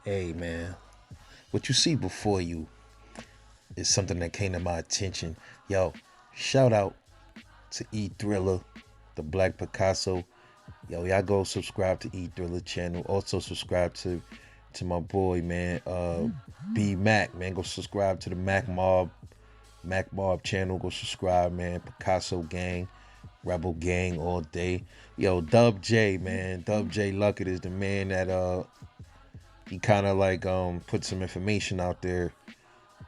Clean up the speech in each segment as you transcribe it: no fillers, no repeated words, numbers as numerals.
Hey man, what you see before you is something that came to my attention. Yo, shout out to E Thriller, the Black Picasso. Yo, y'all go subscribe to E Thriller channel. Also subscribe to my boy man, B Mac man. Go subscribe to the Mac Mob channel. Go subscribe man. Picasso Gang, Rebel Gang all day. Yo, Dub J man, Dub J Luckett is the man that he kind of like put some information out there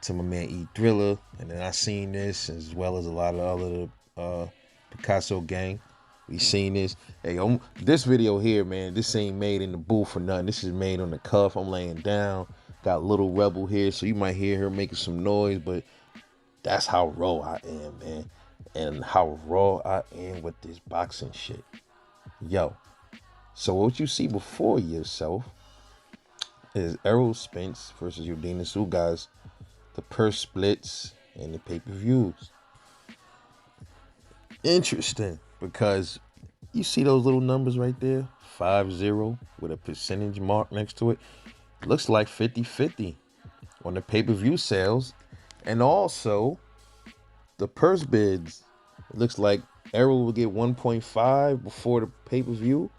to my man E Thriller, and then I seen this as well as a lot of other Picasso gang. We seen this. Hey, this video here, man. This ain't made in the booth or nothing. This is made on the cuff. I'm laying down. Got little Rebel here, so you might hear her making some noise, but that's how raw I am, man, and how raw I am with this boxing shit. Yo, so what you see before yourself is Errol Spence versus Yordenis Ugas, the purse splits and the pay-per-views. Interesting, because you see those little numbers right there, 5-0 with a percentage mark next to it. Looks like 50-50 on the pay-per-view sales. And also, the purse bids, it looks like Errol will get 1.5 before the pay-per-view.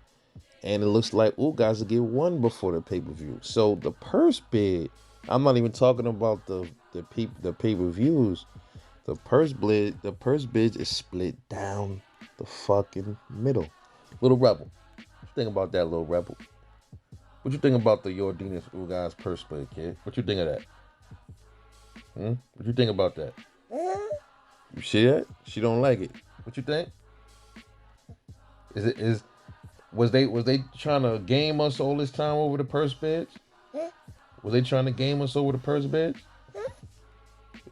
And it looks like Ugas will get 1 before the pay-per-view. So the purse bid, I'm not even talking about the pay-per-views. The purse bid is split down the fucking middle. Little Rebel. What you think about that, Little Rebel? What you think about the Yordenis Ugas purse split, kid? What you think of that? What you think about that? You see that? She don't like it. What you think? Was they trying to game us all this time over the purse bids? Was they trying to game us over the purse bids?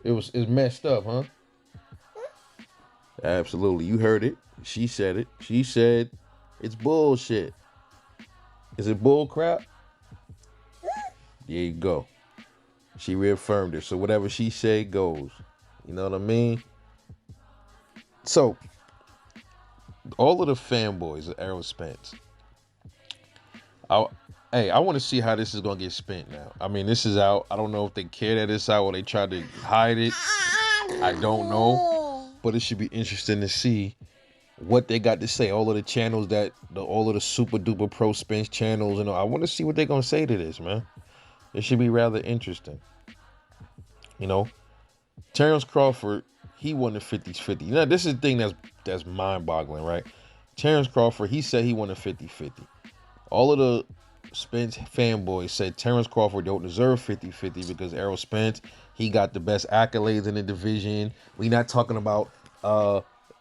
It's messed up, huh? Absolutely. You heard it. She said it. She said it's bullshit. Is it bull crap? There you go. She reaffirmed it. So whatever she said goes. You know what I mean? So all of the fanboys of Errol Spence. I want to see how this is gonna get spent now. I mean, this is out. I don't know if they care that it's out or they tried to hide it. I don't know, but it should be interesting to see what they got to say. All of the channels all of the super duper pro Spence channels, I want to see what they're gonna say to this, man. It should be rather interesting. Terence Crawford, he won the 50-50. Now, this is the thing that's mind-boggling, right? Terence Crawford, he said he won the 50-50. All of the Spence fanboys said Terence Crawford don't deserve 50-50 because Errol Spence, he got the best accolades in the division. We not talking about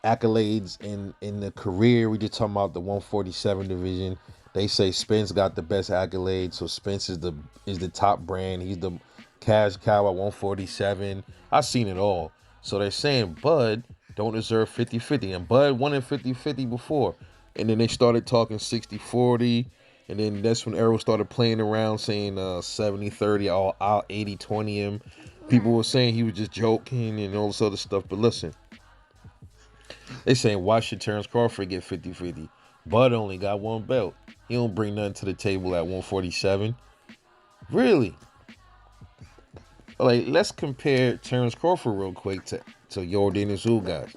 accolades in the career. We just talking about the 147 division. They say Spence got the best accolades, so Spence is the top brand. He's the cash cow at 147. I've seen it all. So they're saying Bud don't deserve 50-50. And Bud won in 50-50 before. And then they started talking 60-40. And then that's when Errol started playing around saying 70-30, I'll 80-20 him. People were saying he was just joking and all this other stuff. But listen, they saying, why should Terence Crawford get 50-50? Bud only got 1 belt. He don't bring nothing to the table at 147. Really? Like, let's compare Terence Crawford real quick to Yordenis Ugas,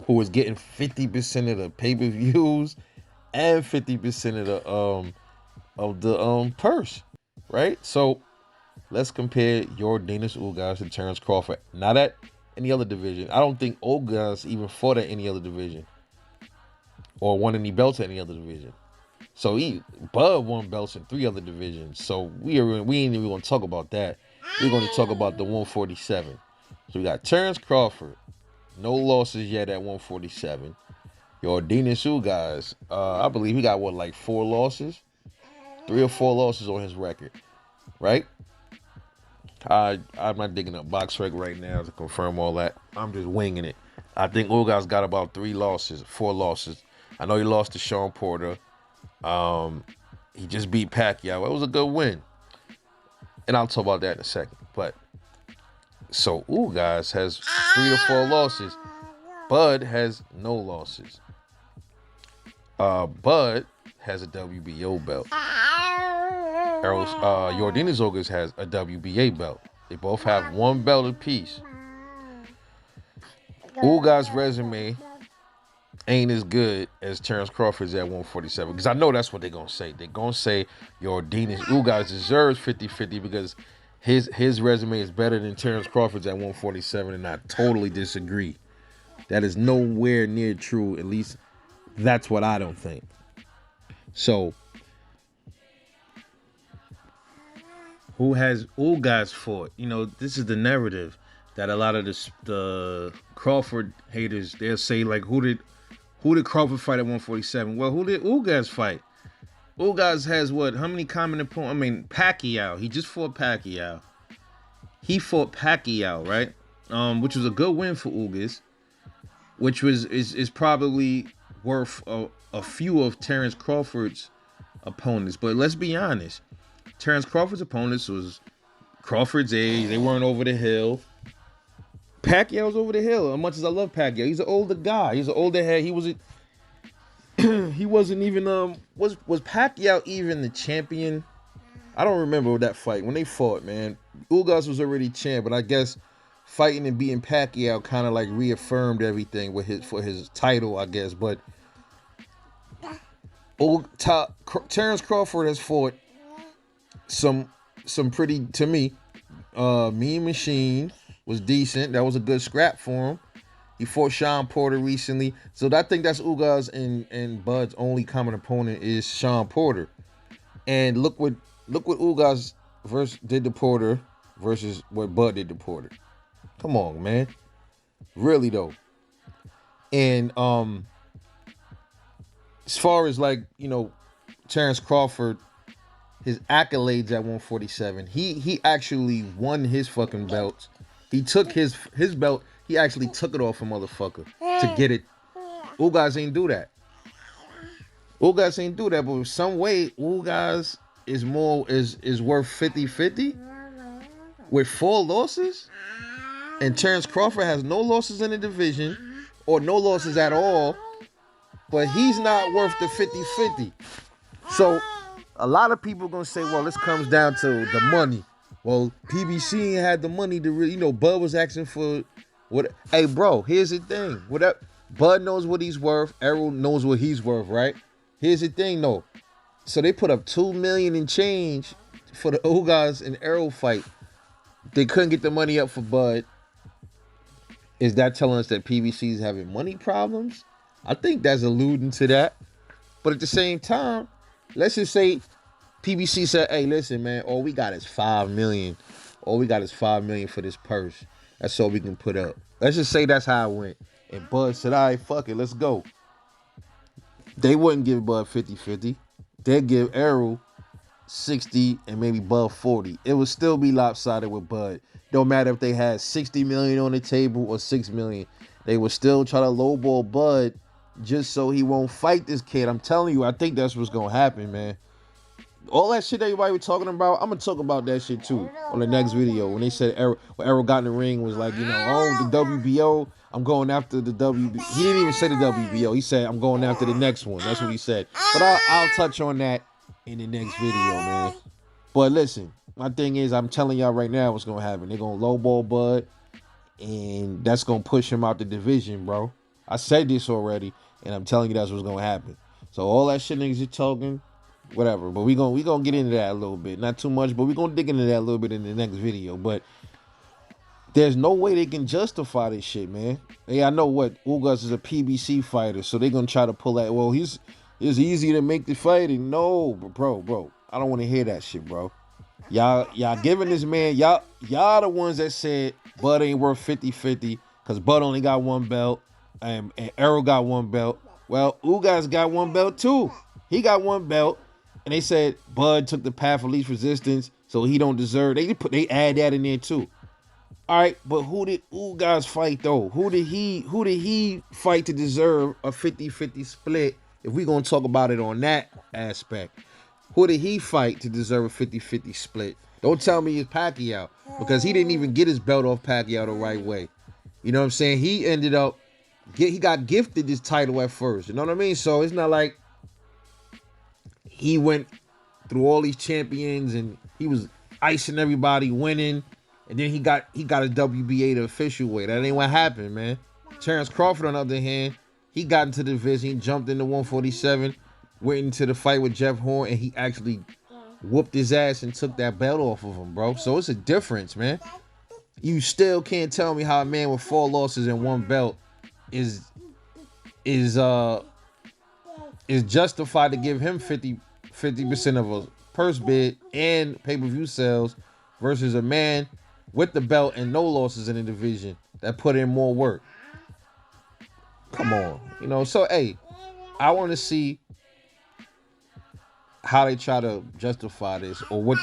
who is getting 50% of the pay-per-views and 50% of the purse, right? So let's compare Yordenis Ugas to Terence Crawford. Not at any other division. I don't think Ugas even fought at any other division or won any belts at any other division. So Bud won belts in 3 other divisions. So we ain't even gonna talk about that. We're gonna talk about the 147. So we got Terence Crawford, no losses yet at 147. Yordenis Ugas, I believe he got 4 losses, 3 or 4 losses on his record, right? I'm not digging up BoxRec right now to confirm all that. I'm just winging it. I think Ugas got about 4 losses. I know he lost to Sean Porter. He just beat Pacquiao. It was a good win. And I'll talk about that in a second. But so Ugas has 3 to 4 losses. Bud has no losses. Bud has a WBO belt. Yordenis Ugas has a WBA belt. They both have one belt apiece. Ugas' resume ain't as good as Terence Crawford's at 147. Because I know that's what they're going to say. They're going to say Ugas deserves 50-50 because his resume is better than Terence Crawford's at 147, and I totally disagree. That is nowhere near true. At least that's what I don't think. So, who has Ugas fought? You know, this is the narrative that a lot of the Crawford haters, they'll say, like, who did Crawford fight at 147? Well, who did Ugas fight? Ugas has what? How many common opponents? I mean, Pacquiao. He just fought Pacquiao. He fought Pacquiao, right? Which was a good win for Ugas, which is probably worth a few of Terence Crawford's opponents. But let's be honest. Terence Crawford's opponents was Crawford's age. They weren't over the hill. Pacquiao's over the hill. As much as I love Pacquiao, he's an older guy. He's an older head. He wasn't even was Pacquiao even the champion? I don't remember that fight when they fought, man. Ugas was already champ, but I guess fighting and beating Pacquiao kind of like reaffirmed everything with his title, I guess. But Terence Crawford has fought some pretty, to me, Mean Machine was decent. That was a good scrap for him. He fought Sean Porter recently. So I think that's Ugas and Bud's only common opponent is Sean Porter. And look what Ugas did to Porter versus what Bud did to Porter. Come on, man. Really though. And as far as like, you know, Terence Crawford, his accolades at 147, he actually won his fucking belts. He took his belt, he actually took it off a motherfucker to get it. Ugas ain't do that. Ugas ain't do that, but in some way, Ugas is worth 50-50 with 4 losses. And Terence Crawford has no losses in the division or no losses at all, but he's not worth the 50-50. So a lot of people gonna say, well, this comes down to the money. Well, PBC ain't had the money to really, you know, Bud was asking for what. Hey, bro, here's the thing. Whatever, Bud knows what he's worth. Errol knows what he's worth, right? Here's the thing, though. So they put up $2 million and change for the Ugas and Errol fight. They couldn't get the money up for Bud. Is that telling us that PBC is having money problems? I think that's alluding to that. But at the same time, let's just say PBC said, hey, listen, man, all we got is $5 million. All we got is $5 million for this purse. That's all we can put up. Let's just say that's how it went. And Bud said, all right, fuck it, let's go. They wouldn't give Bud 50-50. They'd give Errol 60 and maybe Bud 40. It would still be lopsided with Bud. Don't matter if they had 60 million on the table or 6 million. They would still try to lowball Bud just so he won't fight this kid. I'm telling you, I think that's what's going to happen, man. All that shit that everybody was talking about, I'm going to talk about that shit too on the next video. When they said Errol got in the ring was like, you know, oh, the WBO, I'm going after the WBO. He didn't even say the WBO. He said, I'm going after the next one. That's what he said. But I'll touch on that in the next video, man. But listen, my thing is, I'm telling y'all right now what's going to happen. They're going to lowball Bud, and that's going to push him out the division, bro. I said this already, and I'm telling you that's what's going to happen. So all that shit niggas are talking, whatever. But we gonna get into that a little bit. Not too much, but we're going to dig into that a little bit in the next video. But there's no way they can justify this shit, man. Hey, I know what Ugas is a PBC fighter, so they're going to try to pull that. Well, it's easy to make the fighting. No, bro. I don't want to hear that shit, bro. Y'all giving this man, y'all the ones that said Bud ain't worth 50-50 because Bud only got one belt and Errol got one belt. Well, Ugas got one belt too. He got one belt, and they said Bud took the path of least resistance, so he don't deserve. They add that in there too. All right, but who did Ugas fight though? Who did he fight to deserve a 50-50 split? If we're gonna talk about it on that aspect, who did he fight to deserve a 50-50 split? Don't tell me it's Pacquiao, because he didn't even get his belt off Pacquiao the right way. You know what I'm saying? He ended up he got gifted this title at first. You know what I mean? So it's not like he went through all these champions and he was icing everybody, winning, and then he got a WBA the official way. That ain't what happened, man. Terence Crawford, on the other hand, he got into the division, jumped into 147, went into the fight with Jeff Horn, and he actually whooped his ass and took that belt off of him, bro. So it's a difference, man. You still can't tell me how a man with 4 losses and 1 belt is justified to give him 50% of a purse bid and pay-per-view sales versus a man with the belt and no losses in the division that put in more work. Come on. You know, so hey, I want to see how they try to justify this or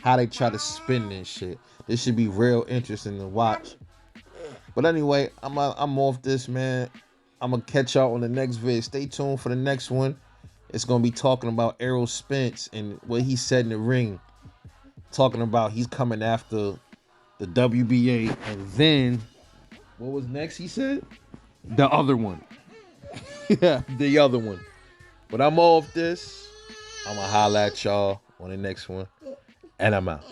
how they try to spin this shit. This should be real interesting to watch. But anyway, I'm off this, man. I'm gonna catch y'all on the next vid. Stay tuned for the next one. It's gonna be talking about Errol Spence and what he said in the ring. Talking about he's coming after the WBA, and then what was next? He said the other one. Yeah, the other one. But I'm off this. I'm gonna holla at y'all on the next one, and I'm out.